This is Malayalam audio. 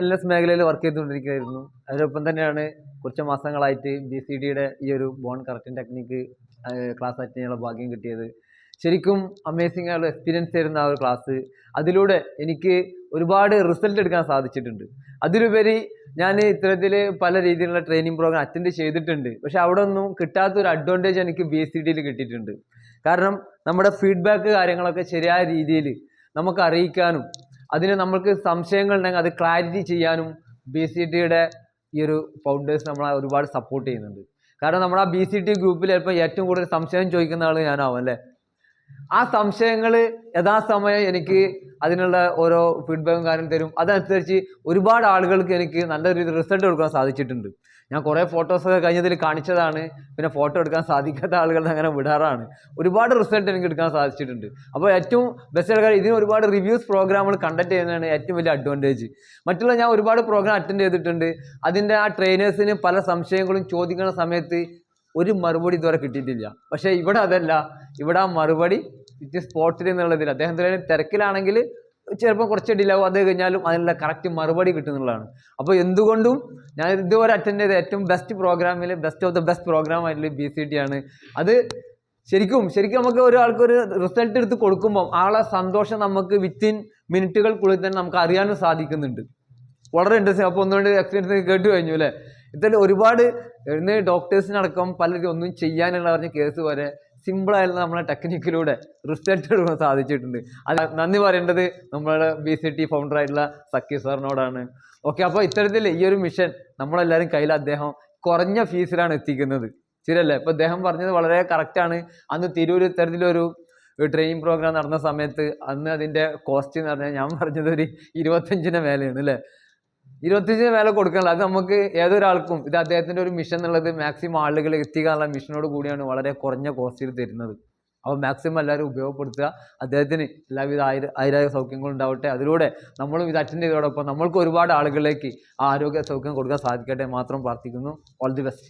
LS മേഖലയിൽ വർക്ക് ചെയ്തുകൊണ്ടിരിക്കുകയായിരുന്നു. അതിനൊപ്പം തന്നെയാണ് കുറച്ച് മാസങ്ങളായിട്ട് BCDയുടെ ഈ ഒരു bone correcting technique class attend ചെയ്യാനുള്ള ഭാഗ്യം കിട്ടിയത്. ശരിക്കും അമേസിംഗ് ആയുള്ള എക്സ്പീരിയൻസ് തരുന്ന ആ ഒരു ക്ലാസ്. അതിലൂടെ എനിക്ക് ഒരുപാട് റിസൾട്ട് എടുക്കാൻ സാധിച്ചിട്ടുണ്ട്. അതിലുപരി ഞാൻ ഇത്തരത്തിൽ പല രീതിയിലുള്ള ട്രെയിനിങ് പ്രോഗ്രാം അറ്റൻഡ് ചെയ്തിട്ടുണ്ട്. പക്ഷെ അവിടെ ഒന്നും കിട്ടാത്തൊരു അഡ്വാൻറ്റേജ് എനിക്ക് BCDയിൽ കിട്ടിയിട്ടുണ്ട്. കാരണം നമ്മുടെ ഫീഡ്ബാക്ക് കാര്യങ്ങളൊക്കെ ശരിയായ രീതിയിൽ നമുക്ക് അറിയിക്കാനും അതിന് നമ്മൾക്ക് സംശയങ്ങൾ ഉണ്ടെങ്കിൽ അത് ക്ലാരിറ്റി ചെയ്യാനും BCDയുടെ ഈ ഒരു ഫൗണ്ടേഴ്സ് നമ്മളെ ഒരുപാട് സപ്പോർട്ട് ചെയ്യുന്നുണ്ട്. കാരണം നമ്മുടെ ആ BCD ഗ്രൂപ്പിൽ ചിലപ്പോൾ ഏറ്റവും കൂടുതൽ സംശയം ചോദിക്കുന്ന ആൾ ഞാനാവും അല്ലേ. ആ സംശയങ്ങൾ യഥാസമയം എനിക്ക് അതിനുള്ള ഓരോ ഫീഡ്ബാക്കും കാര്യം തരും. അതനുസരിച്ച് ഒരുപാട് ആളുകൾക്ക് എനിക്ക് നല്ലൊരു റിസൾട്ട് കൊടുക്കാൻ സാധിച്ചിട്ടുണ്ട്. ഞാൻ കുറേ ഫോട്ടോസൊക്കെ കഴിഞ്ഞതിൽ കാണിച്ചതാണ്. പിന്നെ ഫോട്ടോ എടുക്കാൻ സാധിക്കാത്ത ആളുകൾ അങ്ങനെ വിടാറാണ്. ഒരുപാട് റിസൾട്ട് എനിക്ക് എടുക്കാൻ സാധിച്ചിട്ടുണ്ട്. അപ്പോൾ ഏറ്റവും ബെസ്റ്റ് ആൾക്കാർ ഇതിന് ഒരുപാട് റിവ്യൂസ് പ്രോഗ്രാമുകൾ കണ്ടക്ട് ചെയ്യുന്നതാണ് ഏറ്റവും വലിയ അഡ്വാൻറ്റേജ്. മറ്റുള്ള ഞാൻ ഒരുപാട് പ്രോഗ്രാം അറ്റൻഡ് ചെയ്തിട്ടുണ്ട്. അതിൻ്റെ ആ ട്രെയിനേഴ്സിന് പല സംശയങ്ങളും ചോദിക്കുന്ന സമയത്ത് ഒരു മറുപടി ഇതുവരെ കിട്ടിയിട്ടില്ല. പക്ഷേ ഇവിടെ അതല്ല. ഇവിടെ ആ മറുപടി സ്പോട്ടിൽ എന്നുള്ളതിൽ അദ്ദേഹത്തിൻ്റെ തിരക്കിലാണെങ്കിൽ ചിലപ്പോൾ കുറച്ച് ഡിലേ ആവും. അത് കഴിഞ്ഞാലും അതിനുള്ള കറക്റ്റ് മറുപടി കിട്ടുന്നുള്ളതാണ്. അപ്പോൾ എന്തുകൊണ്ടും ഞാൻ ഇതുവരെ അറ്റൻഡ് ചെയ്ത ഏറ്റവും ബെസ്റ്റ് പ്രോഗ്രാമിൽ best of the best program ആയിട്ടുള്ള BCD ആണ്. അത് ശരിക്കും നമുക്ക് ഒരാൾക്ക് ഒരു റിസൾട്ട് എടുത്ത് കൊടുക്കുമ്പോൾ ആളെ സന്തോഷം നമുക്ക് വിത്തിൻ മിനിറ്റുകൾക്കുള്ളിൽ തന്നെ നമുക്ക് അറിയാനും സാധിക്കുന്നുണ്ട്. വളരെ ഇൻട്രസ്റ്റിംഗ്. അപ്പോൾ ഒന്നുകൊണ്ട് എക്സ്പീരിയൻസ് കേട്ട് കഴിഞ്ഞു അല്ലേ. ഇത്തരം ഒരുപാട് ഡോക്ടേഴ്സിനടക്കം പലരും ഒന്നും ചെയ്യാനുള്ള പറഞ്ഞ കേസ് വരെ സിമ്പിളായിരുന്ന നമ്മളെ ടെക്നിക്കിലൂടെ റിസൾട്ട് എടുക്കാൻ സാധിച്ചിട്ടുണ്ട്. അത് നന്ദി പറയേണ്ടത് നമ്മളുടെ BCD ഫൗണ്ടറായിട്ടുള്ള സക്കീർ സാറിനോടാണ്. ഓക്കെ, അപ്പോൾ ഇത്തരത്തിൽ ഈ ഒരു മിഷൻ നമ്മളെല്ലാവരും കയ്യിൽ അദ്ദേഹം കുറഞ്ഞ ഫീസിലാണ് എത്തിക്കുന്നത്. ശരിയല്ലേ? ഇപ്പോൾ അദ്ദേഹം പറഞ്ഞത് വളരെ കറക്റ്റാണ്. അന്ന് തിരൂർ ഇത്തരത്തിലൊരു ട്രെയിനിങ് പ്രോഗ്രാം നടന്ന സമയത്ത് അന്ന് അതിൻ്റെ കോസ്റ്റ് എന്ന് പറഞ്ഞാൽ ഞാൻ പറഞ്ഞത് ഒരു 25-ന് മേലെയാണ് അല്ലേ. 25-ന് മേലെ കൊടുക്കാനുള്ള അത് നമുക്ക് ഏതൊരാൾക്കും ഇത് അദ്ദേഹത്തിൻ്റെ ഒരു മിഷൻ എന്നുള്ളത് മാക്സിമം ആളുകൾ എത്തിക്കാനുള്ള മിഷനോട് കൂടിയാണ് വളരെ കുറഞ്ഞ കോസ്റ്റിൽ തരുന്നത്. അപ്പോൾ മാക്സിമം എല്ലാവരും ഉപയോഗപ്പെടുത്തുക. അദ്ദേഹത്തിന് എല്ലാവിധ ആയിരായ സൗഖ്യങ്ങളും ഉണ്ടാവട്ടെ. അതിലൂടെ നമ്മളും ഇത് അറ്റൻഡ് ചെയ്തതോടൊപ്പം നമ്മൾക്ക് ഒരുപാട് ആളുകളിലേക്ക് ആ ആരോഗ്യ സൗഖ്യം കൊടുക്കാൻ സാധിക്കട്ടെ മാത്രം പ്രാർത്ഥിക്കുന്നു. All the best.